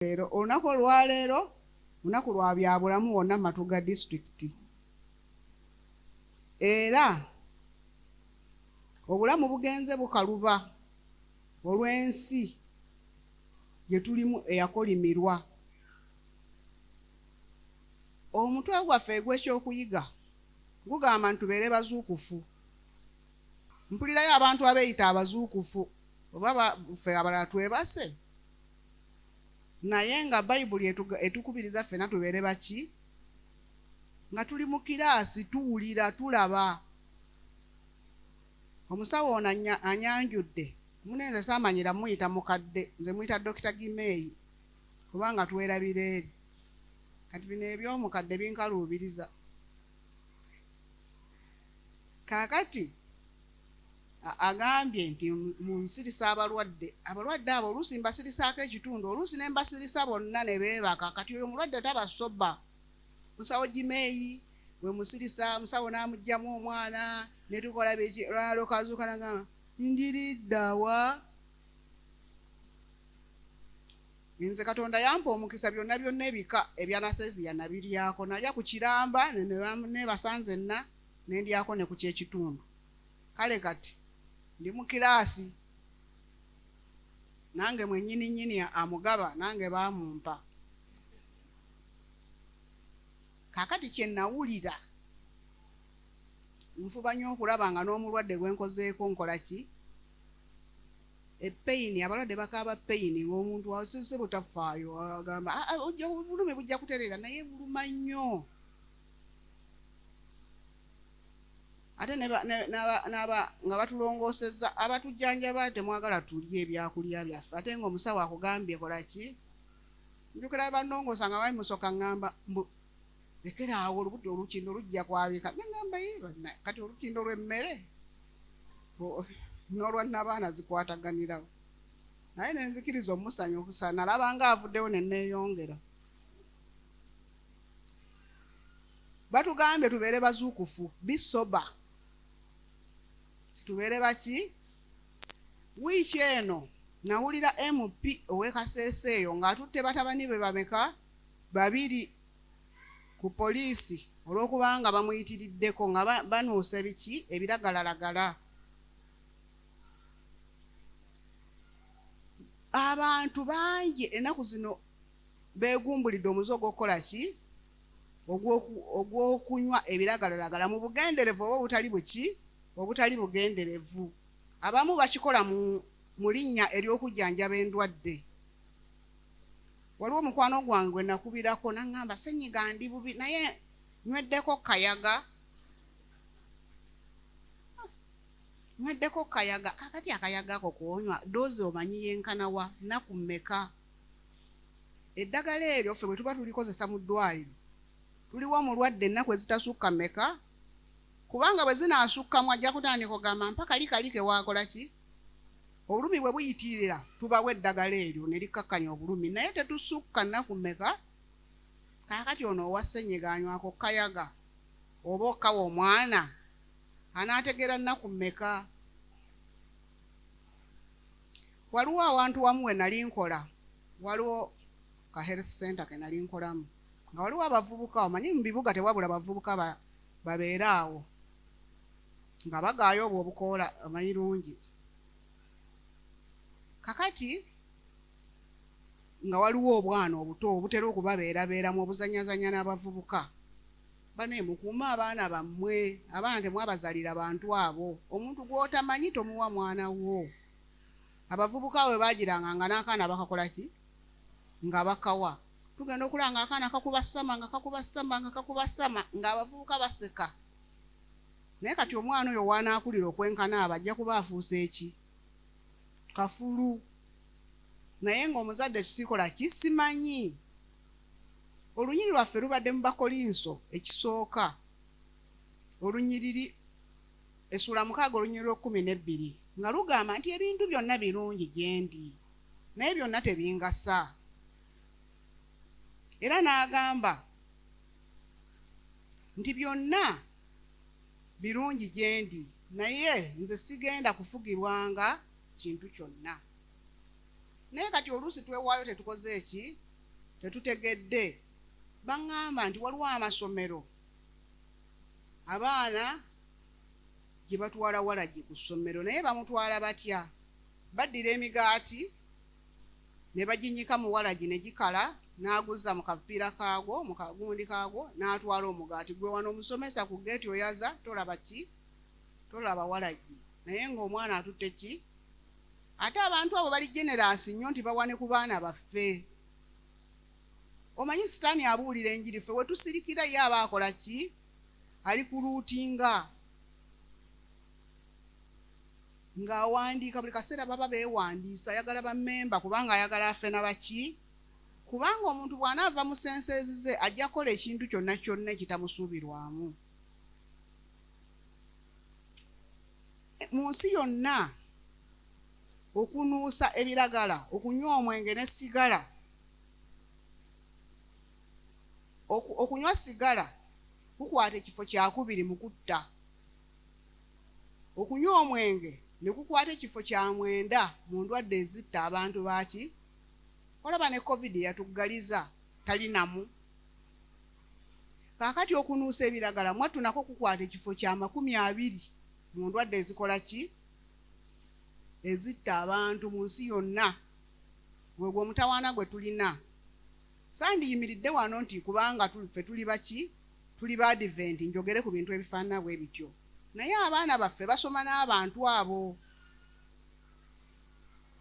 Leero olunaku olwaleero lunaku lwa Byebulamu wonna Matuga district. Era obulamu bugenze bukaluba olw'ensi gye tulimu eyakolimirwa. Omutwe gwaffe gw'ekyokuyiga gugamba ntubeere bazuukufu. Mpulirayo abantu abeeyita abazuukufu oba ffe abalala twebase. Naye nga Bayibuli etukubiriza ffena tubeere baki? Nga tuli mu kiraasi tuwulira tulaba. Omusawo ono anyanjudde. Munenze saamanyira muyita mukadde, nze muyita Dr. Gimeeyi kubanga twerabira eri. Kati bino eby'omukadde binkaluubiriza. Kaakati agambye nti munsirisa abalwadde abo oluusi mbasirisaako ekitundu, oluusi ne mbasirisa bonna ne beebaka. Kati oyo omulwadde tabasoba. Musawo Gimeeyi bwe musirisa, musawo n'amuggyamu omwana ne tukola biki, olwalo kazuuka n'agamba ndiriddawa. Nze Katonda yampa omukisa byonna ebika ebya Naseziya nabiryako. Nalya ku kiramba ne basanze nna ne ndyako ne ku kyekitundu. Kale kati ndi mu kiraasi nange mwennyini amugaba nange baamumpa. Kaakati kye nawulira nfuba nnyo okulaba nga n'omulwadde gwenkozeeko nkola ki? Epeyini, abalwadde bakaaba peyini ng'omuntu asise butafaayo agamba obulumi bujja kutereera naye buluma nnyo. Ate nga batulongoosezza abatujjanjaba temwagala tulye ebyakulya byaffe. Ate ng'omusawo akugambye kola ki? Njukira bannongoosa nga bali musooka ngamba mbu lekera awo olukindo lujja kwabika. Ngamba kati olukindo lw'emmere n'olwa n'abaana zikwataganirawo. Naye ne nzikiriza omusanyusa nalaba nga avuddewo ne neeyongera. Batugambye tubeere bazuukufu, bisoba. Tubeere baki? Wiiki eno nawulira MP ow'Ekasese eyo ng'atutte batabani be bameka? 2 ku poliisi olw'okubanga bamuyitiriddeko nga banuusa biki? Ebilagalalagala. Abantu bangi ennaku zino beegumbulidde omuze ogw'okukola ki? Ogw'okunywa ebilagalalagala mu bugenderevu oba obutali buki? Obutali bugenderevu. Abamu bakikola mu linnya ery'okujjanjaba endwadde. Waliwo omukwano gwange gwe nakubirako n'aŋŋamba senyiga ndi bubi naye nyweddeko kayaga. Kakati akayaga ako kuonywa doozi omanyi yenkanawa nnaku mmeka? Eddagala eryo ffe bwe tuba tulikozesa mu ddwaliro tuliwo omulwadde ennaku ezitasukka mmeka? Kubanga bwe zinaasukkamu ajja kutandika ogamba mpaka likali ke waakola ki? Obulumi bwe buyitirira tubawo eddagala eryo ne likkakkanya obulumi naye tetusukka nnaku mmeka? Kaakati ono owa ssenyiga anywako kayaga oba okkawa omwana anaategeera nnaku mmeka? Waliwo awantu wamu we nali nkola, waliwo ka health center ke nali nkolamu nga waliwo abavubuka, omanyi mu bibuga tewabula abavubuka babeera awo nga bagaayo obwo obukoola amayirungi. Kakati nga waliwo obwana obuto obutera okubabeerabeeramu obuzanyazanya n'abavubuka. Bane mukuume abaana bammwe, abaana temwabazalira bantu abo. Omuntu gw'otamanyi tomuwa mwana wo. Abavubuka we baagiranga nga n'akaana bakakola ki? Nga bakawa. Tugenda okulanga akaana kakubasama nga abavubuka baseka. Naye kati omwana oyo waanaakulira okwenkana abo ajja kuba afuuse eki? Kafulu. Naye ng'omuzadde kisikola kisimanyi. Olunyiri lwaffe lubadde mu Bakolinso ekisooka. Olunyiriri essula 6 olunyiriri 12 nga lugamba nti ebintu byonna birungi gye ndi naye byonna tebingasa. Era n'agamba nti byonna birungi gye ndi naye nze sigenda kufugirwanga kintu kyonna. Naye kati oluusi twewaayo tetukoze eki? tetutegedde baŋŋamba nti waliwo amasomero abaana gye batwala walagi ku ssomero naye bamutwala batya baddira emigaati ne baginyika mu walagi ne gikala n'aguzza mu kapiira kaagwo mu kagundi kaagwo n'atwala omugaati gwe wano omusomesa ku geeti oyaza tolaba ki tolaba walagi naye ng'omwana atutte ki ate abantu abo bali generasi nnyo nti bawane ku baana baffe omanyi sitaani abuulira enjiri ffe we tusirikira ye aba akola ki ali ku luutinga ng'awandiika buli kaseera baba beewandiisa ayagala bammemba kubanga ayagala affe nabaki kubanga omuntu bw'anaava mu senseezi ze ajja kukola ekintu kyonna kyonna ekitamusuubirwamu mu nsi yonna okunuusa ebiragala okunywa omwenge ne sigala okunywa sigala kukwata ekifo kyakubiri mu kutta okunywa omwenge ne kukwata ekifo kya mwenda mu ndwadde ezitta abantu baki olaba ne covid yatuggaliza talinamu kaakati okunuusa ebiragala mwattu nako kukwata ekifo kya 20 mu ndwadde ezikola ki ezitta abantu mu nsi yonna gwegwo omutawaana gwe tulina sandiyimiridde wano nti kubanga ffe tuli baki tuli ba Advent njogere ku bintu ebifaanana bwe bityo naye abaana baffe basoma n'abantu abo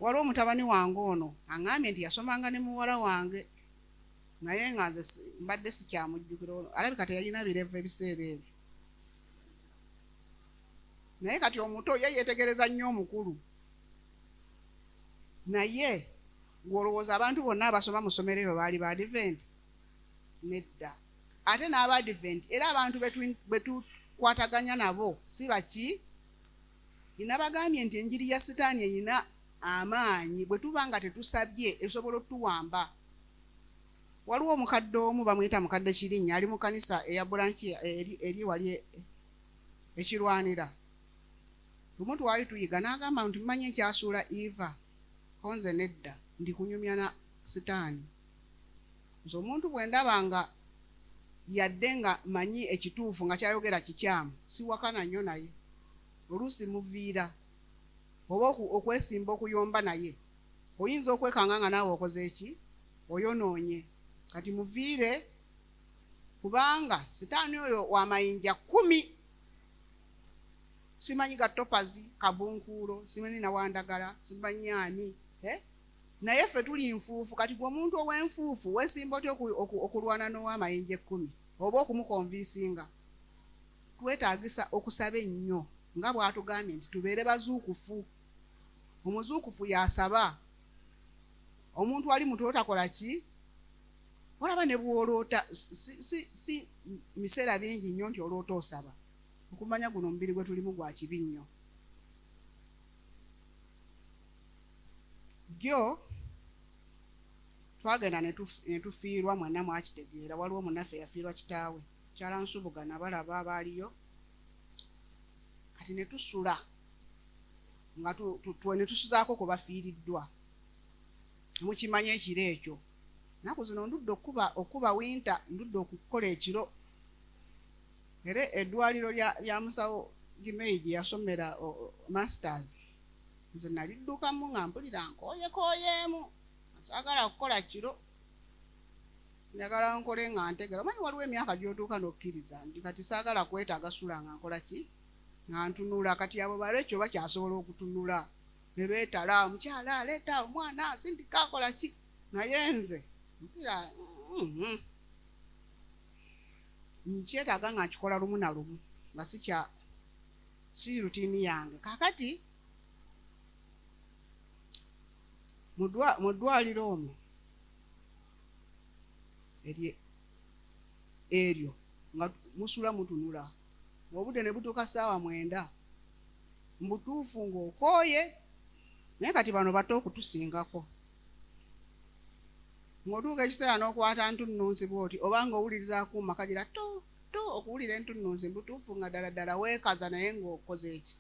waliwo mutabani wange ono aŋŋambye nti yasomanga ne muwala wange naye nga nze mbadde sikyamujjukira alabika teyalina birevu ebiseera ebyo naye kati omuto ye yeetegereza nnyo omukulu naye ng'olowooza abantu bonna abasoma mu ssomero ebyo baali ba Advent nedda ate n'aba Advent era abantu betukwataganya nabo si baki inabagambye nti enjiri ya sitaani eyina amaanyi bwe tuba nga tetusabye esobola otuwamba waliwo omukadde omu bamuyita mukadde Kirinnya ali mu kanisa eya bulanki eri wali ekirwanira lumu twali tuyiga n'agamba nti mmanyi ekyasuula Eva konze nedda ndi kunyumya na sitaani nze omuntu bwe ndaba nga yadde nga manyi ekituufu nga kyayogera kikyamu siwakana nnyo naye oluusi muviira oba okwesimba okuyomba naye oyinza okwekanga nga naawe okoze eki oyonoonye kati muviire kubanga sitaani oyo w'amayinja 10 simanyi gattopazi kabunkuulo simanyi nawandagala simanyi ani naye ffe tuli nfuufu kati gwe omuntu ow'enfuufu weesimba otya okulwana n'ow'amayinja 10 oba okumukonviisinga twetaagisa okusaba ennyo nga bw'atugambye nti tubeere bazuukufu omuzuukufu yasaba omuntu ali muto takola ki olaba ne bw'oloota si miseera bingi nnyo nti oloota osaba okumanya guno omubiri gwe tulimu gwa kibi nnyo jjo twagenda ne tufiirwa mwenna mwakitegeera waliwo munnaffe yafiirwa kitaawe kyalansubuga balaba abaaliyo kati ne tusula nga ne tusuzaako ku bafiiriddwa mukimanya ekiro ekyo naku zino ndudde okuba winta ndudde okukola ekiro era eddwaliro lya musawo Gimeyi gye yasomera masters nze naliddukamu nga mpulira nkooyeemu saagala kukola kiro njagala nkole nga ntegera omanyi waliwo emyaka gy'otuuka n'okkiriza nti kati saagala kwetaaga sula nga nkola ki nga ntunula kati abo balekyo bakyasobola okutunula ne beetala omukyala aleeta omwana sindika akola ki naye nze mpulira nkyetaaga nga nkikola lumu na lumu nga si rutiini yange kakati mu ddwaliro omwo eryo nga musula mutunula obudde ne butuuka ssaawa 9 mbutuufu ng'okooye naye kati bano bato okutusingako ng'otuuka ekiseera n'okwata ntunnunsi bw'oti obanga owuliriza akuuma kagira to okuwulira entunnunsi mbutuufu nga ddala weekaza naye ng'okoze eki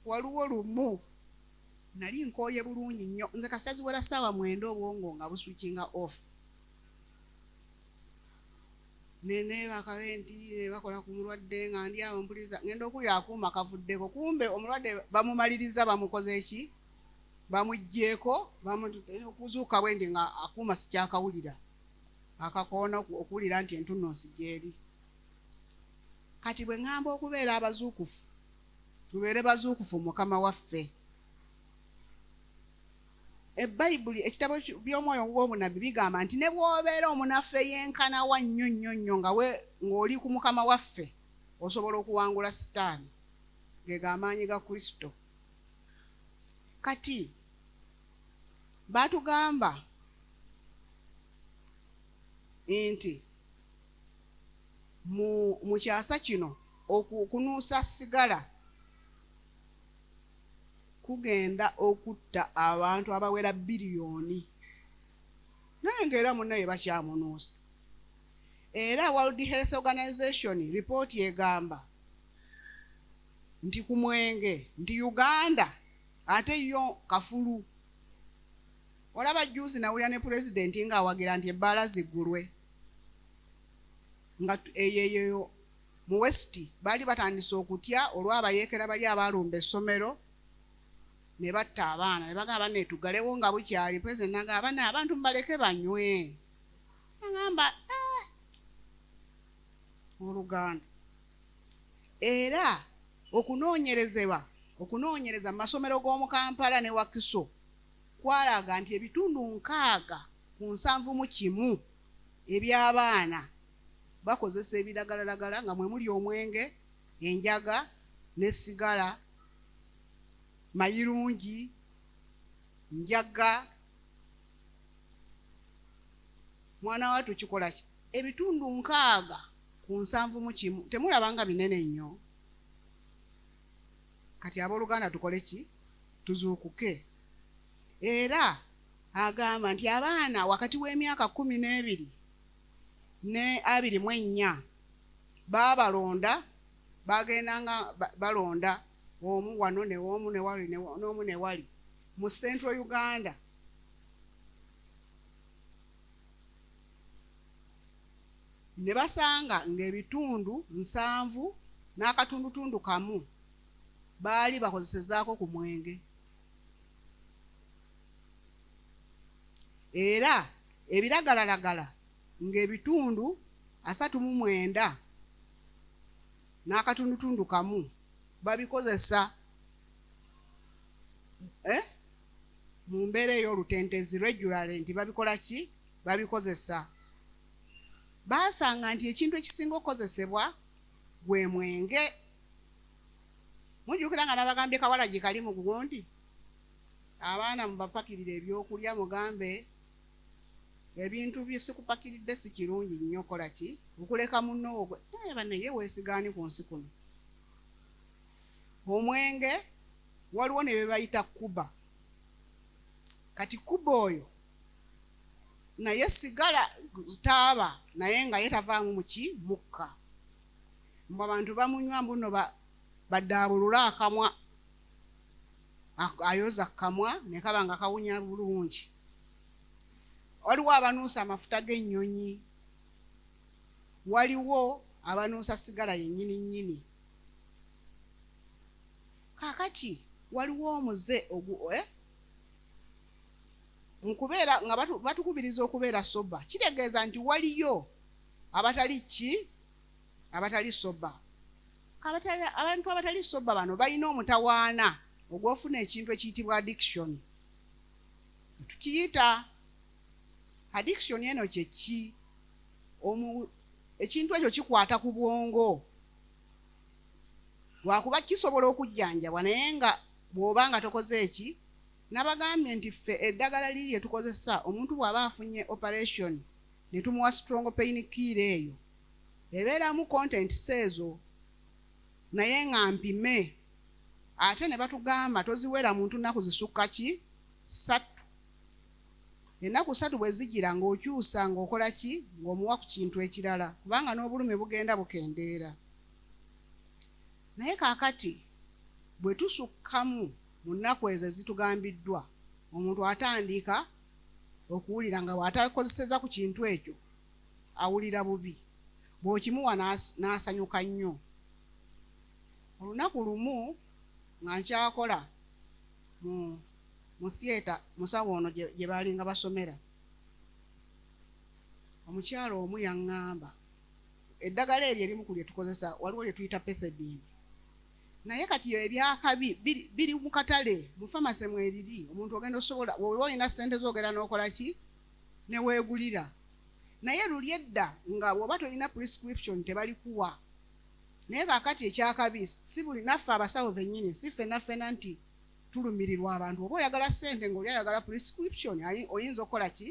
waliwo lumu nali nkooye bulungi nnyo nze kasita ziwera ssaawa 9 obwongo nga buswikinga off nene bakawenti bakola ku mulwadde nga ndi awo mpuliriza ngenda okulya akuuma kavuddeko kumbe omulwadde bamumaliriza bamukoze eki bamuggyeko okuzuuka bwendi nga akuuma sikyakawulira akakoona okuwulira nti entunnunsi gyeri kati bwe ŋŋamba okubeera abazuukufu tubeere bazuukufu mukama waffe ebbayibuli ekitabo by'omwoyo gw'obunabbi bigamba nti ne bw'obeera omunaffe yenkana wa nnyo nnyo nnyo ng'oli ku mukama waffe osobola okuwangula sitaani ge g'amaanyi ga Kristo. Kati baatugamba nti mu kyasa kino okunuusa sigala kugenda okutta abantu abawera biliyoni naye ng'era munnaye bakyamunuusa. Era World Health Organization report egamba nti ku mwenge nti Uganda ate yo kafulu. Olaba juzi nawulira ne pulezidenti ng'awagira nti ebbaala ziggulwe nga eyeyo mu West baali batandise okutya olw'abayeekera bali abaalumba essomero ne batta abaana ne bagamba neetugalewo nga bukyali. Pulezidenti n'agamba abantu mbaleke banywe. Agamba Oluganda. Era okunoonyereza mu masomero g'omu Kampala ne Wakiso kwalaga nti ebitundu 60% eby'abaana bakozesa ebilagalalagala nga mwe muli omwenge, enjaga n'essigala, mayirungi, njaga. Mwana watu kikola ki? Ebitundu 60% temulaba nga binene nnyo. Kati abooluganda tukole ki? Tuzuukuke. Era agamba nti abaana wakati w'emyaka 12 ne 24 babalonda bagendanga balonda omu wano ne omu ne wali n'omu ne wali mu Central Uganda. Ne basanga ng'ebitundu 7 n'akatundutundu kamu baali bakozesezaako ku mwenge. Era ebiragalalagala ng'ebitundu 39 n'akatundutundu kamu babikozesa mu mbeera ey'olutentezi regularly nti babikola ki? Babikozesa. Baasanga nti ekintu ekisinga okukozesebwa gwe mwenge. Mujjukira nga nabagambye kawalagi kali mu gundi abaana mubapakirira ebyokulya mugambe ebintu byesikupakiridde si kirungi nnyo kola ki? Okuleka munno ogwe banne ye weesigaani ku nsi kuno. Omwenge waliwo ne bebayita kuba. Kati kuba oyo naye sigala taaba naye nga yetavaamu muki? Mukka. Mbw abantu bamunywa mbuno baddaabulula akamwa ayoza kamwa ne kaba nga kawunya bulungi. Waliwo abanuusa amafuta g'ennyonyi, waliwo abanuusa sigala yennyini nnyini. Kaakati waliwo omuze nkubeera nga batukubiriza okubeera soba. Kitegeeza nti waliyo abatali ki? Abatali soba. Abantu abatali soba bano balina omutawaana ogw'ofuna ekintu ekiyitibwa addiction. Tukiyita addiction eno kye ki? Ekintu ekyo kikwata ku bwongo. Lwakuba kisobola okujjanjabwa naye nga bw'oba nga tokoze eki? Nabagambye nti ffe eddagala liri lye tukozesa omuntu bw'aba afunye operation ne tumuwa strong pain killer eyo ebeeramu contents ezo naye nga mpime. Ate ne batugamba toziwera muntu nnaku zisukka ki? 3. Ennaku 3 bwe zigira ng'okyusa ng'okola ki? Ng'omuwa ku kintu ekirala kubanga n'obulumi bugenda bukendeera. Naye kaakati bwe tusukkamu mu nnaku ezo zitugambiddwa omuntu atandika okuwulira nga bw'atakozeseza ku kintu ekyo awulira bubi bw'okimuwa n'asanyuka nnyo. Olunaku lumu nga nkyakola mu theatre musawo ono gye baalinga basomera, omukyalo omu yaŋŋamba eddagala eryo erimu ku lye tukozesa waliwo lye tuyita pesedini, naye kati ebyakabi biri mu katale mu famasi mweriri, omuntu ogenda osobola wowe olina ssente z'ogenda n'okola ki ne weegulira. Naye luli edda nga bw'oba tolina prescription tebalikuwa. Naye kaakati ekyakabi si buli naffe abasawo bennyini si ffenna nti tulumirirwa abantu. Oba oyagala ssente ng'oli ayagala prescription oyinza okukola ki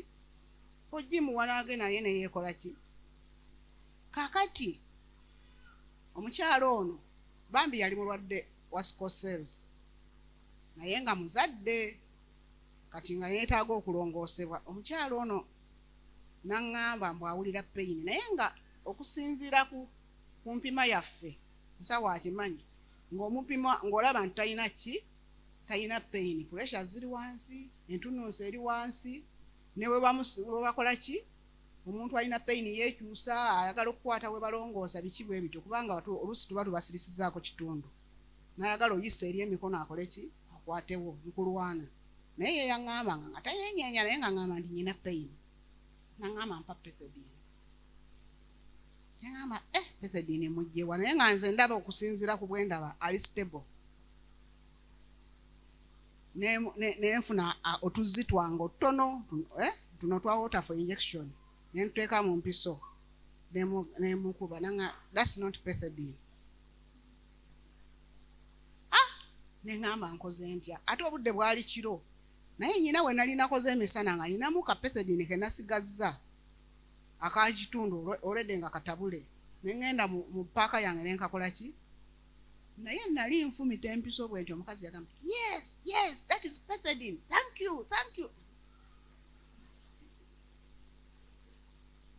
ogimuwa n'agenda naye ne yeekola ki. Kaakati omukyalo ono bambi yali mulwadde wa sickle cells naye nga muzadde kati nga yeetaaga okulongoosebwa. Omukyalo ono n'aŋŋamba mbw'awulira peyini naye nga okusinziira ku mpima yaffe musawo akimanyi ng'omupima ng'olaba nti talina peyini, pressure ziri wansi, entunnunsi eri wansi, ne we bakola ki omuntu alina peyini yeekyusa ayagala okukwata we balongoosa biki bwe bityo, kubanga oluusi tuba tubasirisizaako kitundu n'ayagala oyisa eri emikono akole ki akwatewo mukulwana. Naye ye yaŋŋamba nga tayenyeenya naye nga ŋŋamba nti nyina peyini. Naŋŋamba mpa pesedini. Yaŋŋamba pesedini mugyewa naye nga nze ndaba okusinziira ku bwe ndaba ali stable. Nenfuna otuzzi twange otono tuno twa water for injection nentuteeka mu mpiso nemukuba nanga that's not pesedini. Neŋŋamba nkoze ntya ate obudde bwali kiro naye nyina we nali nakoze emisana nga nyinamu ka pesedini ke nasigazza akakitundu olwedde nga katabule neŋŋenda mu paaka yange nenkakola ki naye nali nfumita empiso bwentyo omukazi yagamba yes that is pesedini, thank you.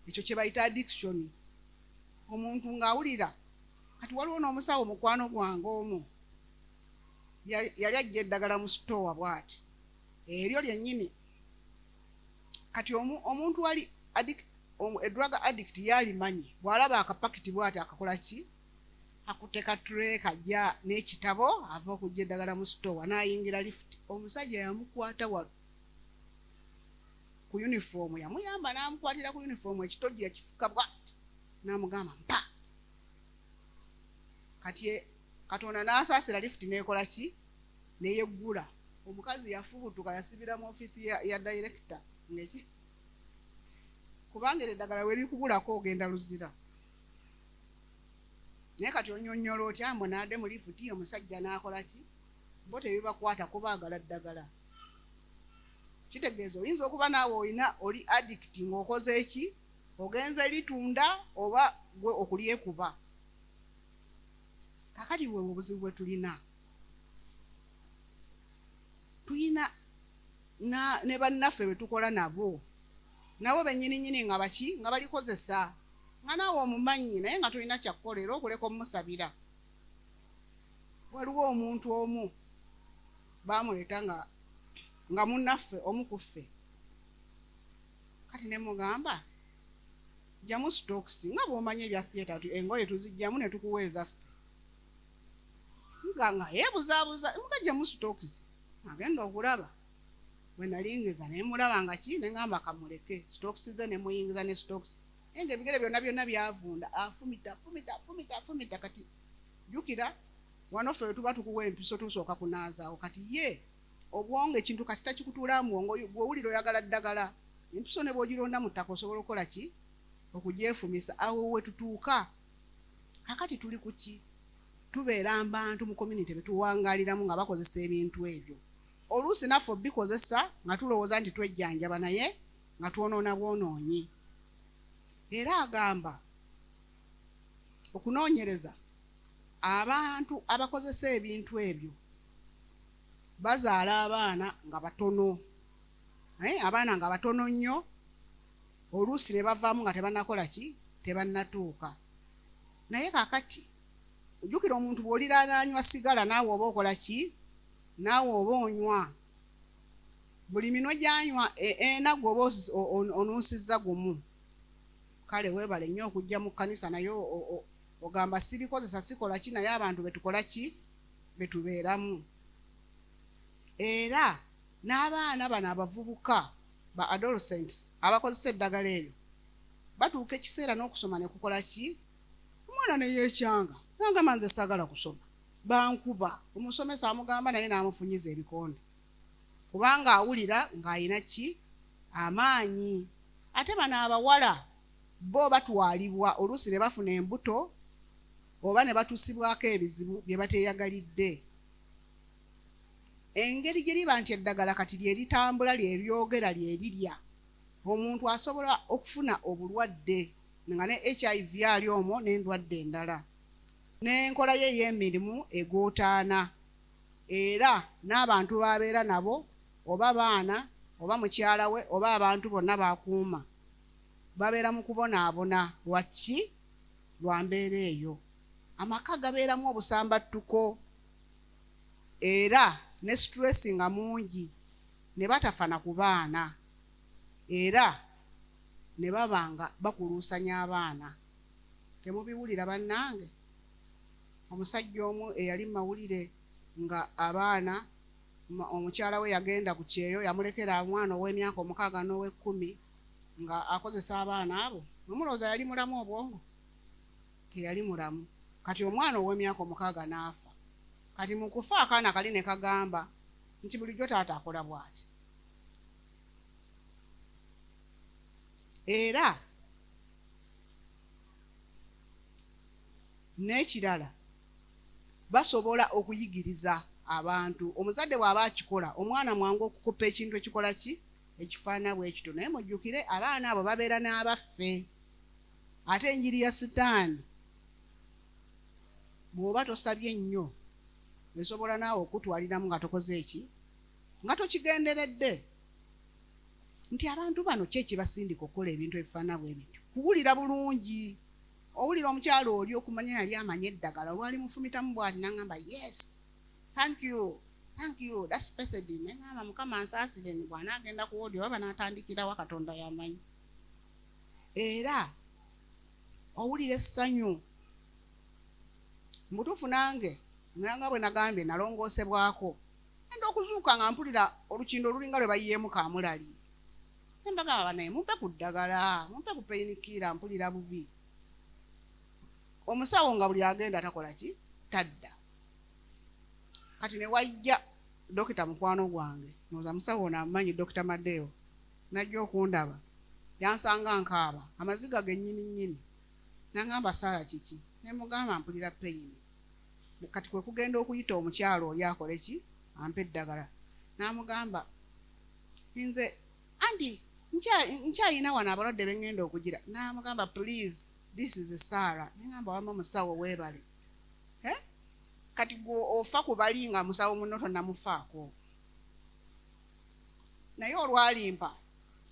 Ekyo kye bayita addiction. Omuntu ng'awulira kati waliwo n'omusawo mukwano gwange omu yali ajja eddagala mu sitoowa bw'ati eryo lyennyini kati omuntu wali drug addict yalimanyi bw'alaba akapakiti bw'ati akakola ki akuteka tray kajja n'ekitabo ava okujja eddagala mu sitoowa n'ayingira lift. Omusajja yamukwata ku uniform yamuyamba n'amukwatira ku uniform ekitogi ekisika bw'ati n'amugamba mpa. Kati Katonda n'asaasira lift n'ekola ki neyeggula. Omukazi yafubutuka yasibira mu ofiisi ya director ngeki kubanga eddagala we likubulako ogenda luzira. Naye kati onyonnyola otya mbonadde mu lifuti omusajja n'akola ki bo tebibakwata kubaagala ddagala. Kitegeeza oyinza okuba naawe oli addict ng'okoze eki ogenza litunda oba gwe okulyekuba. Kakati bwe obuzibu bwe tulina ne bannaffe bwe tukola nabo bennyininyini nga balikozesa nga naawe omumanyi naye nga tulina kyakkola era okuleka omusabira. Waliwo omuntu omu baamuleeta nga munnaffe omu ku ffe kati ne mugamba jjamu stokisi nga bw'omanyi ebya theatre engoye tuzijjamu ne tukuweeza ffe nga yeebuzaabuza mukajjamu stokisi agenda okulaba bwe nalingiza ne mulaba nga ki ne ngamba kamuleke stokisi ze ne muyingiza ne stokisi enge ebigere byonna byavunda afumita kati jukira wano ffe tuba tukuwa empiso tusooka kunaazaawo kati ye obwongo ekintu kasita kikutuula mwongo bw'owulira oyagala ddagala empiso ne bw'ogironda mu ttaka osobola okukola ki okugyefumisa awo we tutuuka. Kakati tuli ku ki tubeera abantu mu community betuwangaaliramu nga bakozesa ebintu ebyo oluusi naffe bikozesa nga tulowooza nti twejjanjaba naye nga twonoona bwonoonyi. Era agamba okunoonyereza abantu abakozesa ebintu ebyo bazaala abaana nga batono abaana nga batono nnyo oluusi ne bavaamu nga tebannakola ki tebannatuuka. Naye kaakati ojjukira omuntu bw'oliraananywa sigala naawe oba okola ki naawe oba onywa buli minwe gyanywa ena gwoba onuusizza gumu kale weebale nnyo okujja mu kkanisa naye ogamba sibikozesa sikola ki naye abantu betukola ki betubeeramu. Era n'abaana bano abavubuka ba adolescents abakozesa eddagala eryo batuuka ekiseera n'okusoma ne kukola ki omwana ne yeekyanga nangamba nze saagala kusoma bankuba omusomesa amugamba naye n'amufunyiza ebikonde kubanga awulira ng'ayina ki amaanyi. Ate bano abawala bo batwalibwa oluusi ne bafuna embuto oba ne batuusibwako ebizibu bye bateeyagalidde. Engeri gye liba nti eddagala kati lye litambula lye lyogera lye lirya omuntu asobola okufuna obulwadde nga ne HIV ali omwo n'endwadde endala n'enkola ye ey'emirimu egootaana. Era n'abantu b'abeera nabo oba baana oba mukyala we oba abantu bonna b'akuuma babeera mu kubonaabona lwaki lwa mbeera eyo. Amaka gabeeramu obusambattuko era ne stress nga mungi ne batafana ku baana era ne babanga bakuluusanya abaana. Temubiwulira bannange? Omusajja omu eyali mawulire nga abaana omukyala we yagenda ku kyeyo yamulekera omwana ow'emyaka 6 n'ow'10 nga akozesa abaana abo. Nomulowooza yali mulamu obwongo? Teyali mulamu. Kati omwana ow'emyaka 6 n'afa. Kati mu kufa akaana kali ne kagamba nti bulijjo taata akola bw'ati. Era n'ekirala basobola okuyigiriza abantu. Omuzadde bw'aba akikola omwana mwangu okukupa ekintu ekikola ki ekifaana bwe ekito naye mujjukire abaana abo babeera n'abaffe. Ate enjiri ya sitaani bw'oba tosabye nnyo esobola naawe okutwaliramu nga tokoze eki nga tokigenderedde. Nti abantu bano ki ekibasindika okukola ebintu ebifaana bwe bityo? Kuwulira bulungi. Owulira omukyalo oli okumanya yali amanye eddagala olwali mufumitamu bw'ati n'angamba yes thank you that's special n'angamba mukama ansaasire ni bw'anaagenda ku wodi oba banaatandikirawo Katonda yamanyi. Era owulira essanyu mutuufu nange nga bwe nagambye nalongoosebwako enda okuzuuka nga mpulira olukindo olulinga lwe bayiyeemu kaamulali embagaba naye mumpe ku ddagala mumpe ku peyinikiira mpulira bubi. Omusawo nga buli agenda takola ki tadda. Kati ne wajja dokita mukwano gwange noza musawo n'amanyi Dr. Madeo najja okundaba yansanga nkaaba amaziga gennyini n'angamba saala kiki ne mugamba mpulira peyini. Kati kwe kugenda okuyita omukyalo oli akole ki ampe eddagala n'amugamba nze andi nkyayina wano abalwadde bengenda okugira. N'amugamba please this is Sarah. N'angamba wama musawo weebale. Kati gwe ofa ku bali nga musawo muno tonnamufaako. Naye olwalimpa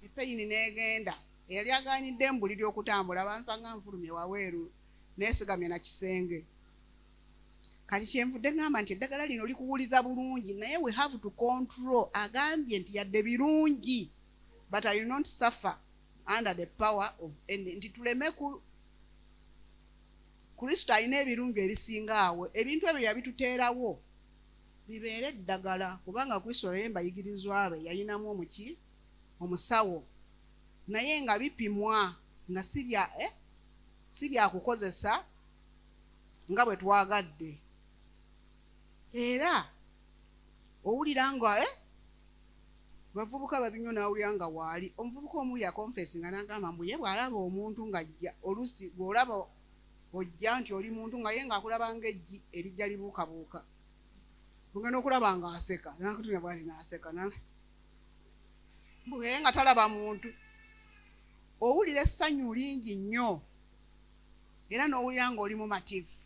epeyini n'egenda eyali agaanidde embuliri okutambula bansanga nfulumye waweeru neesigamye na kisenge. Kati kyenvudde ngamba nti eddagala lino likuwuliza bulungi naye we have to control. Agambye nti yadde birungi but I will not suffer under the power of nti tuleme ku Kristo alina ebirungi ebisinga awo ebintu ebyo yabituteerawo bibeere eddagala kubanga Kristo naye mbayigirizwa be yalinamu omusawo naye nga bipimwa nga si bya kukozesa nga bwe twagadde. Era owulira nga bavubuka babinyo n'awulira nga waali omuvubuka omu yakonfesi nga n'agamba mbu ye bw'alaba omuntu ng'ajja oluusi bw'olaba ojja nti oli muntu nga ye ng'akulaba ng'eggi erijja libuukabuuka ogenda okulaba ng'aseka n'akutumya bw'ati n'aseka mbu ye nga talaba muntu. Owulira essanyu lingi nnyo era n'owulira ng'oli mumativu.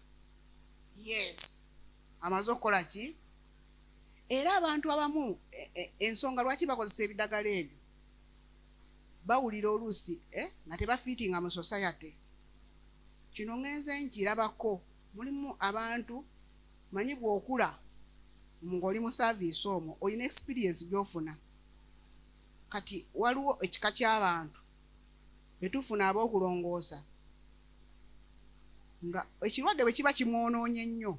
Yes amaze okukola ki? Era abantu abamu ensonga lwaki bakozesa ebiddagala ebyo bawulira oluusi nga tebafiitinga mu society. Kino ngenze nkirabako mulimu abantu manyi bw'okula ng'oli mu service omwo olina experience gy'ofuna. Kati waliwo ekika ky'abantu betufuna ab'okulongoosa nga ekirwadde bwe kiba kimwonoonye nnyo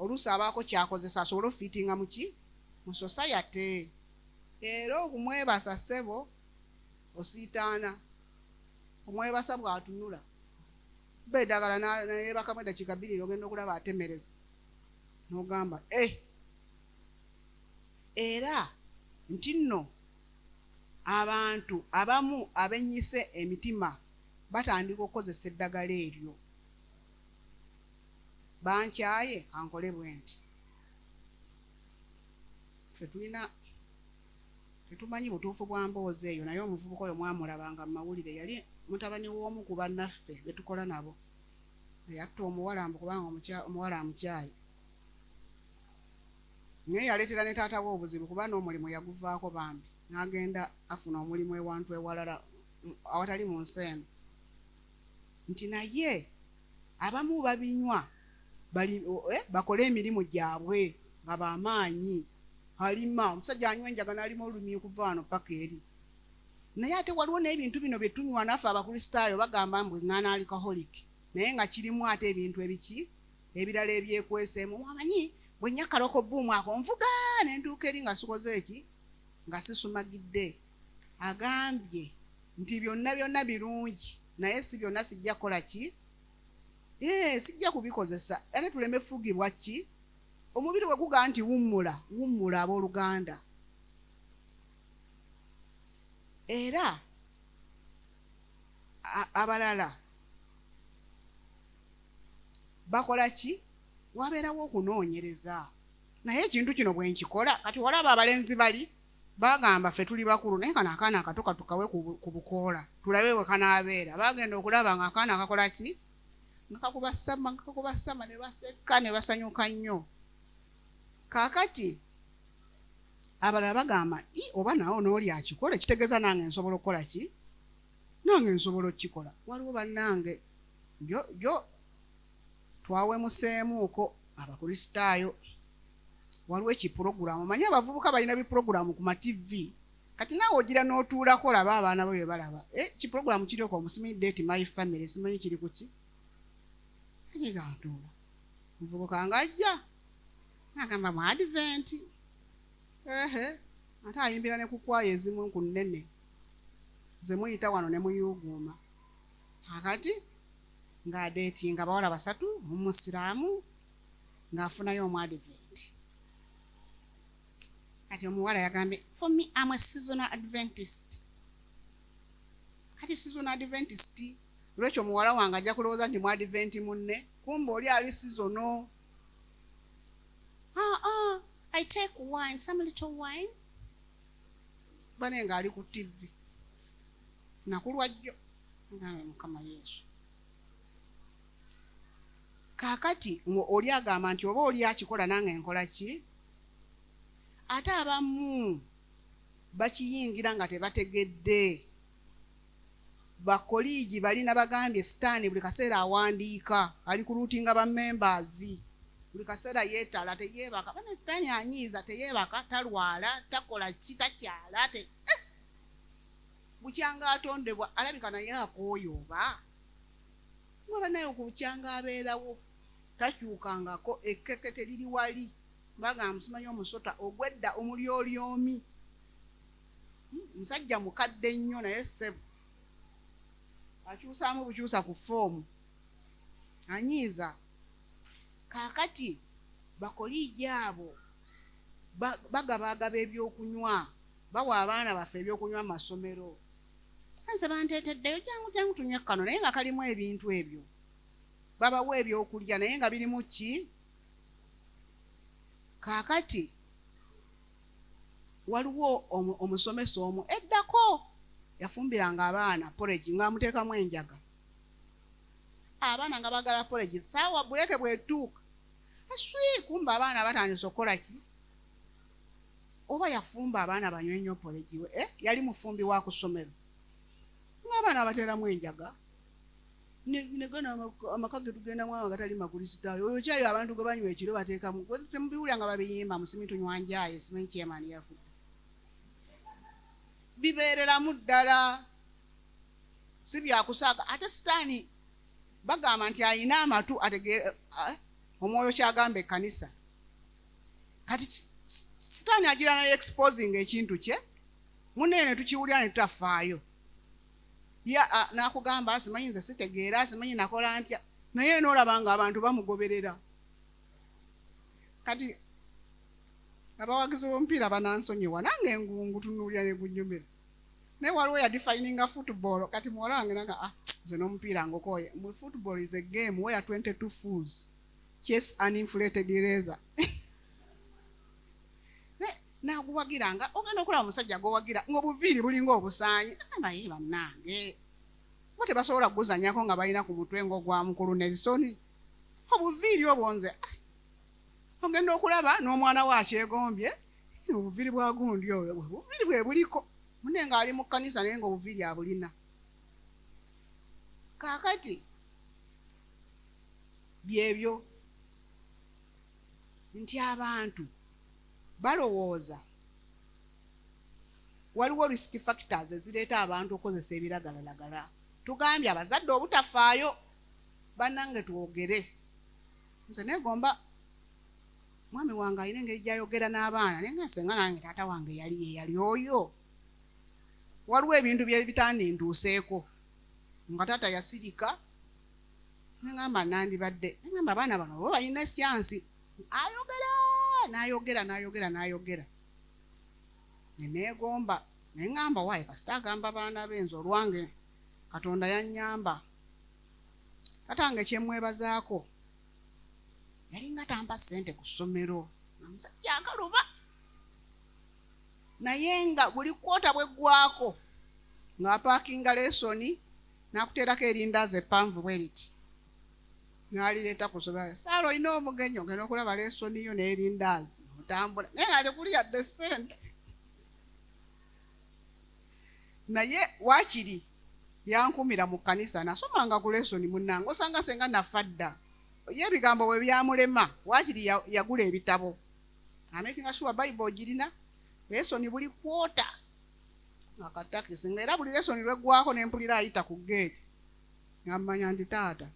oluusi abaako kyakozesa asobole ofiitinga mu society. Era okumwebasa ssebo osiitaana omwebasa bw'atunula beddagala nayeebakamu eddakiika 2 ogenda okulaba atemereza n'ogamba era nti nno abantu abamu abennyise emitima batandika okukozesa eddagala eryo. Bankyaye kankole bwe nti ffe tetumanyi butuufu bwa mboozi eyo, naye omuvubuka oyo mwamulabanga mu mawulire yali mutabani w'omu ku bannaffe betukola nabo yatta omuwala mbu kubanga omuwala amukyaye, naye yaleetera ne taata we obuzibu kuba n'omulimu yaguvaako bambi n'agenda afuna omulimu ewantu ewalala awatali mu nsi eno. Nti naye abamu babinywa bakole emirimu gyabwe nga bamaanyi. Alima omusajja anywa enjaga n'alima olumyi kuva wano paka eri. Naye ate waliwo n'ebintu bino bye tunywa naffe abakristaayo bagamba mbu non-alcoholic, naye nga kirimu ate ebintu ebirala ebyekweseemu. Wamanyi bwe nnya kaloko bbuumu ako nvuga ne ntuuka eri nga sikoze eki nga sisumagidde. Agambye nti byonna birungi naye si byonna sijja kukola ki? Sijja kubikozesa. Ate tuleme fugibwa ki? Omubiri we guga nti wummula abooluganda. Era abalala bakola ki? Wabeerawo okunoonyereza. Naye ekintu kino bwe nkikola kati walaba abalenzi bali bagamba ffe tuli bakulu naye kano akaana akato katukawe ku bukoola tulabe bwe kanaabeera. Bagenda okulaba nga akaana akakola ki? Nga kakuba ssama ne baseka ne basanyuka nnyo. Kaakati abalala bagamba oba nawo n'oli akikola ekitegeeza nange nsobola okukola ki? Nange nsobola okukikola. Waliwo bannange jo twawemuseemuuko abakristaayo. Waliwo ekipulogulaamu manyi abavubuka balina bipulogulaamu ku mativi. Kati naawe ogira n'otuulako olaba abaana bo bye balaba. Kipulogulaamu kiri oko simanyi date my family simanyi kiri ku ki? Gantuula muvubuka ng'ajja agamba mu Advent ate ayimbira ne ku kwaya ezimu ku nnene ze muyita wano ne muyuuguuma. Akati ng'adeetinga abawala 3 omusiraamu ng'afunayo omu Advent. Kati omuwala yagambye for me I'm a seasonal Adventist. Kati seasonal Adventist lwekyo omuwala wange ajja kulowooza nti mu Advent munne kumbe oli ali seasonal. I take wine, some little wine. Bane ng'ali ku TV nakulwa jjo ngawe Mukama Yesu. Kaakati oli agamba nti oba oli akikola nange nkola ki? Ate abamu bakiyingira nga tebategedde. Bakoliigi balina bagambye sitaani buli kaseera awandiika ali ku ruutinga ba members. Buli kaseera yeetala teyeebaka. Bane sitaani anyiiza teyeebaka talwala takola ki takyala bukyanga atondebwa alabika naye akooyooba. Mwaba naye okukyanga abeerawo takyukangako ekkeke teriri wali. Bagamba musimanyi omusota ogwedda omulyolyomi. Musajja mukadde nnyo naye ssebo akyusaamu bukyusa ku foomu anyiiza. Kaakati bakoliigi abo bagabaagaba ebyokunywa bawa abaana baffe ebyokunywa mu masomero. Nze banteeteddeyo jangu tunywe kano naye nga kalimu ebintu ebyo. Babawa ebyokulya naye nga birimu ki? Kaakati waliwo omusomesa omu eddako yafumbiranga abaana porridge ng'amuteekamu enjaga. Abaana nga bagala porridge saawa buleke bwetuuka kumba abaana batandise okukola ki? Oba yafumba abaana banywe nnyo porridge we yali mufumbi wa ku ssomero ng'abaana bateeramu enjaga. negana amakage tugenda mwa agatali makristaayo oyo kyayo abantu gwe banywa ekiro bateekamu temubiwulira nga babiyimba musimi tunywanjaye simanyi kyemani yafudde bibeereramu ddala si byakusaaga ate sitaani bagamba nti ayina amatu ategeera omwoyo kyagamba ekkanisa kati sitaani agira nayo exposing ekintu kye munene tukiwulira ne tutafaayo nakugamba simanyi nze sitegeera simanyi nakola ntya naye noolaba nga abantu bamugoberera kati abawagizi b'omupiira banansonyiwa nange engungu tunuulira ne gunyumira naye waliwo yadefininga football kati muwala wange nanga nze n'omupiira ngokoye football is a game where 22 fools chase an inflated razor naguwagira nga ogenda okulaba omusajja gowagira ng'obuviiri bulinga obusaanyi amaye bannange bo tebasobola kuguzanyako nga balina ku mutwe ng'ogwa mukulu Nelson obuviiri obwonze ogenda okulaba n'omwana we akyegombye obuviiri bwa gundi oyo obuviiri bwe buliko munne nga ali mu kkanisa naye ng'obuviiri abulina kaakati byebyo nti abantu balowooza waliwo risk factors ezireeta abantu okukozesa ebiragalalagala tugambye abazadde obutafaayo bannange twogere nze negomba mwami wange ayina engeri gyayogera n'abaana naye nga senga nange taata wange yali oyo waliwo ebintu bitandintuuseeko nga taata yasirika nengamba nandibadde nengamba abaana bano bo balina chance n'ayogera neneegomba neŋŋamba waaye kasita agamba baana benzi olwange Katonda yannyamba katange kyemwebazaako yalinga tampa ssente ku ssomero namusajja akaluba naye nga buli kwota bweggwako ng'apaakinga lesoni n'akuteerako erindazi eppanvu bwe riti n'alireeta ku ssomero saala olina omugenyi ogenda okulaba lesoni yo n'erindazi otambula naye nga tekuli yadde ssente naye waakiri yankumira mu kkanisa nasomanga ku lesoni munnange osanga senga nafadda ye ebigambo bwe byamulema waakiri yagula ebitabo amakinga sure Bible girina lesoni buli kwota akatakisi nga era buli lesoni lweggwako n'empulira ayita ku geeti ngammanya nti taata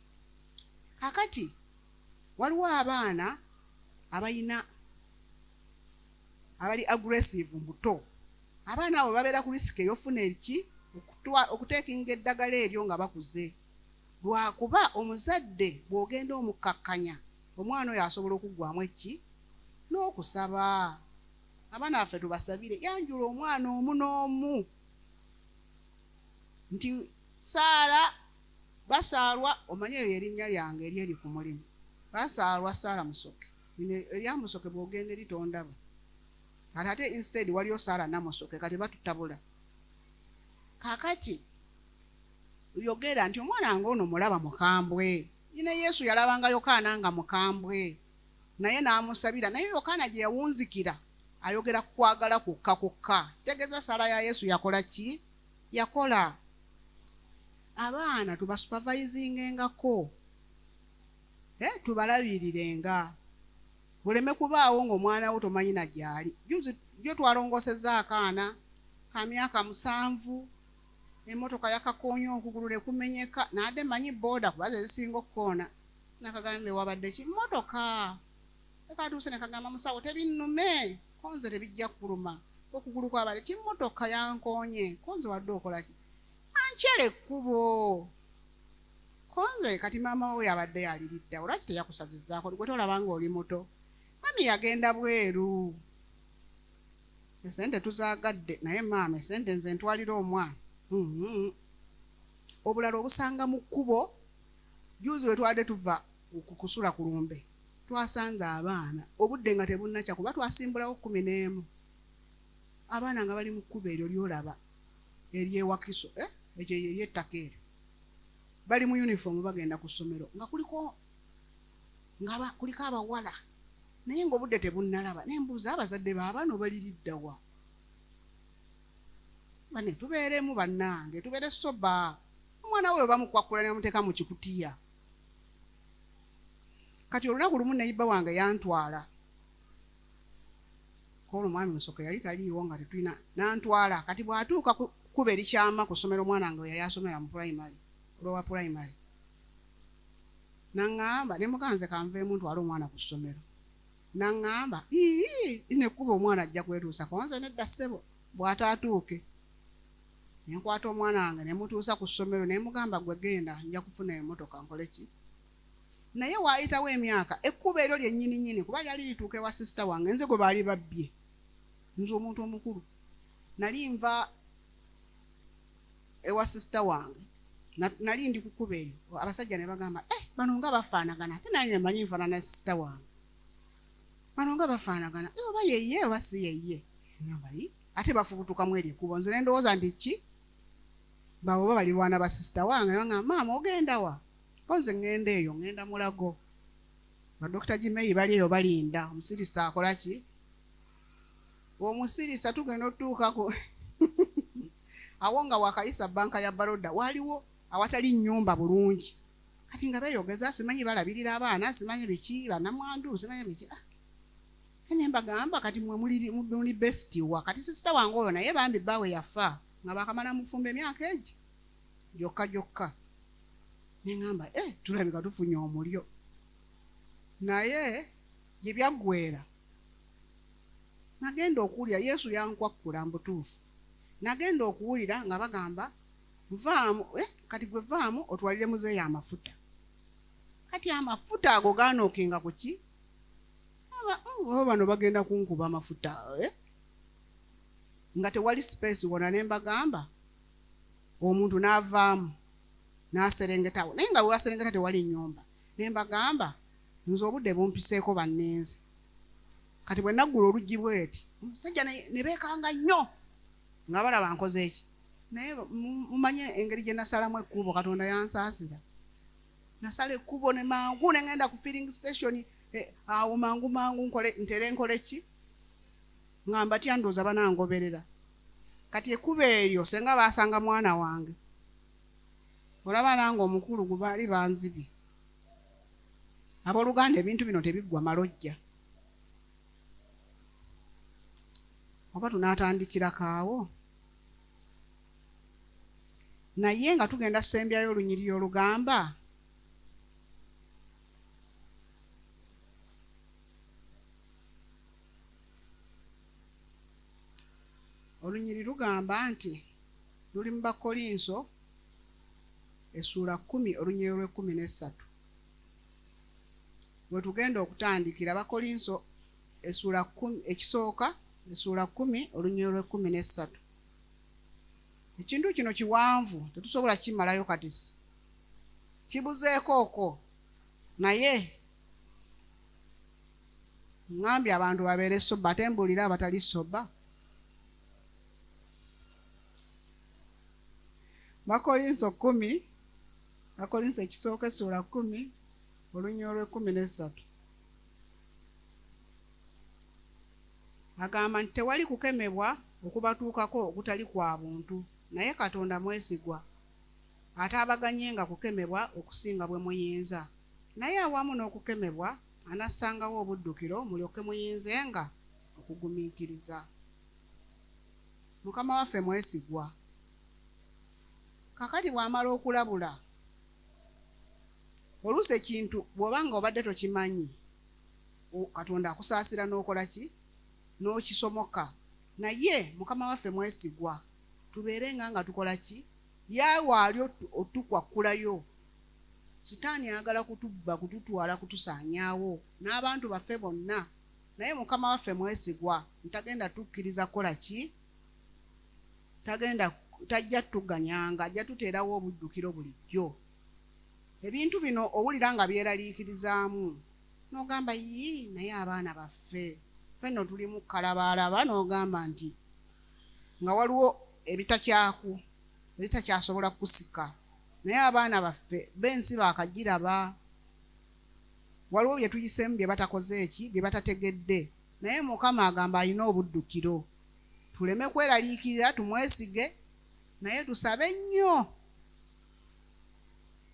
kakati waliwo abaana abali aggressive muto abaana abo babeera ku risiki ey'ofuna eki okuteekinga eddagala eryo nga bakuze lwakuba omuzadde bw'ogenda omukkakkanya omwana oyo asobola okuggwamu eki n'okusaba abaana baffe tubasabire yanjula omwana omu n'omu nti Saara basaalwa omanye eryo erinnya lyange eryeri ku mulimu basaalwa Saara Musoke erya Musoke bw'ogenda eritondaba ate instead waliyo Saara Namusoke kati batutabula kakati yogera nti omwana wange ono mulaba mukambwe nyine Yesu yalabanga Yokaana nga mukambwe naye n'amusabira naye Yokaana gye yawunzikira ayogera ku kwagala kukka kitegeeza Saara ya Yesu yakola ki yakola abaana tubasupervisingengako tubalabirirenga buleme kubaawo ng'omwana wo tomanyi na gyali juzi jo twalongosezza akaana ka myaka 7 emmotoka yakakoonyo okugulu ne kumenyeka naade manyi boda kubaza ezisinga okkoona nakagambe wabadde kimmotoka ekatuuse nekagamba musawo tebinnume konze tebijja kuluma okugulu kwabadde kimmotoka yankoonye konze wadde okolaki ankyere ekkubo konze kati maama we yabadde yaliridda olwaki teyakusazizzaako gwe tolabanga oli muto mami yagenda bweru esente tuzaagadde naye maama esente nze ntwalira omwana obulala obusanga mu kkubo juzi we twadde tuva kusula ku lumbe twasanze abaana obudde nga tebunnakya kuba twasimbulawo 11 abaana nga bali mu kkubo eryo lyolaba eryewakiso ekyo ery'ettaka eryo bali mu uniform bagenda ku ssomero nga kuliko abawala naye ng'obudde tebunnalaba nembuuza abazadde baabano baliriddawa bane tubeeremu bannange tubeere soba omwana we bamukwakula ne muteeka mu kikutiya. Kati olunaku lumu neiba wange yantwala ko omwami Musoke yali taliiwo nga tetulina nantwala. Kati bw'atuuka kuba erikyama ku ssomero omwana wange yali asomera mu primary olwa primary naŋŋamba ne muganze kanveemu ntwala omwana ku ssomero naŋŋamba ne kuba omwana ajja kwetuusa konze nedda ssebo bw'ataatuuke. Ne nkwata omwana wange ne mutuusa ku ssomero ne mugamba gwe genda nja kufuna emmotoka nkole ki. Naye waayitawo emyaka ekkubo eryo lyennyini kuba lyali lituuka ewa sisita wange nze gwe baali babbye nze omuntu omukulu nali nva ewa sisita wange nali ndi ku kkubo eryo abasajja ne bagamba bano nga bafaanagana ate nange mmanyi nfaanana ne sisita wange bano nga bafaanagana oba yeye oba si yeye ate bafubutukamu eryo ekkubo nze ne ndowooza nti ki babo oba balirwana ba sisita wange bagamba maama ogenda wa nze ngenda eyo ngenda Mulago badokita Jimeyi bali eyo balinda omusirisa akola ki omusirisa tugenda otuukako awo nga wakayisa banka ya Baroda waliwo awatali nnyumba bulungi kati nga beeyogeza simanyi balabirira abaana simanyi biki bannamwandu simanyi biki ene mbagamba kati mwe muli best wa kati sisita wange oyo naye bambi baawe yafa nga bakamala mufumba emyaka egi gyokka nengamba tulabika tufunye omulyo naye gye byaggweera nagenda okuwulira Yesu yankwakkula mbutuufu nagenda okuwulira nga bagamba nvaamu kati gwe vaamu otwalire muzeeyo amafuta kati amafuta ago gaanookenga ku ki bano bagenda kunkuba amafuta nga tewali space wona ne mbagamba omuntu n'avaamu n'aserengetawo naye nga wewaserengeta tewali nnyumba ne mbagamba nze obudde bumpiseeko bannenze kati bwe naggula oluggi bweti omusajja ne beekanga nnyo nga balaba nkoze eki naye mumanye engeri gye nasalamu ekkubo Katonda yansaasira nasala ekkubo ne mangu ne ngenda ku filling station awo mangu ntere nkole ki ngamba tya ndowooza banangoberera kati ekkubo eryo senga baasanga mwana wange olaba nange omukulu gwe baali banzibye abooluganda ebintu bino tebiggwa malojja oba tunaatandikira kaawo naye nga tugenda ssembyayo olunyiriri olugamba olunyiriri lugamba nti luli mu Bakolinso essuula 10 olunyiriri lw'13 bwe tugenda okutandikira Bakolinso essuula 10 ekisooka essuula 10 olunyiriri lw'13 ekintu kino kiwanvu tetusobola kimalayo katisi kibuzeeko okwo naye ngambye abantu babeere soba ate mbuulira abatali soba Bakolinso 10 Bakolinso ekisooka essuula 10 olunyiriri lw'13 agamba nti tewali kukemebwa okubatuukako okutali kwa buntu naye Katonda mwesigwa ataabaganyenga kukemebwa okusinga bwe muyinza naye awamu n'okukemebwa anassangawo obuddukiro mulyoke muyinzenga okugumiikiriza. Mukama waffe mwesigwa kakati bw'amala okulabula oluusi ekintu bw'obanga obadde tokimanyi Katonda akusaasira n'okola ki n'okisomoka naye Mukama waffe mwesigwa tubeerenga nga tukola ki yawaali otukwakkulayo sitaani ayagala kutubba kututwala kutusaanyaawo n'abantu baffe bonna naye Mukama waffe mwesigwa ntagenda tukkiriza kola ki tajja tuganyanga ajja tuteerawo obuddukiro bulijjo ebintu bino owulira nga byeraliikirizaamu n'ogamba naye abaana baffe ffenno tuli mu kalabalaba n'ogamba nti nga waliwo ebitakyasobola kusika naye abaana baffe b'ensi baakagiraba waliwo bye tuyisemu bye batakoze eki bye batategedde naye Mukama agamba alina obuddukiro tuleme kweraliikirira tumwesige naye tusabe nnyo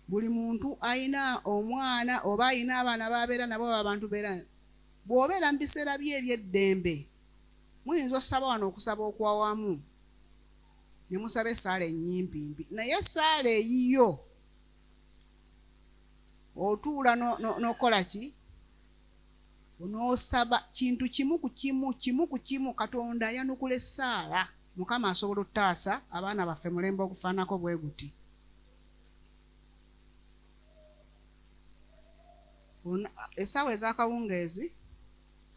buli muntu ayina omwana oba ayina abaana babeera nabo abantu beera bw'obeera mu biseera bye eby'eddembe muyinza osaba wano okusaba okwawamu ne musaba essaala ennyimpi naye essaala eyiyo otuula n'okola ki onoosaba kintu kimu ku kimu Katonda yanukula essaala Mukama asobola ottaasa abaana baffe mulembe ogufaanako bwe guti. Essaawa ez'akawungeezi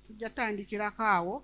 tujja tandikirako awo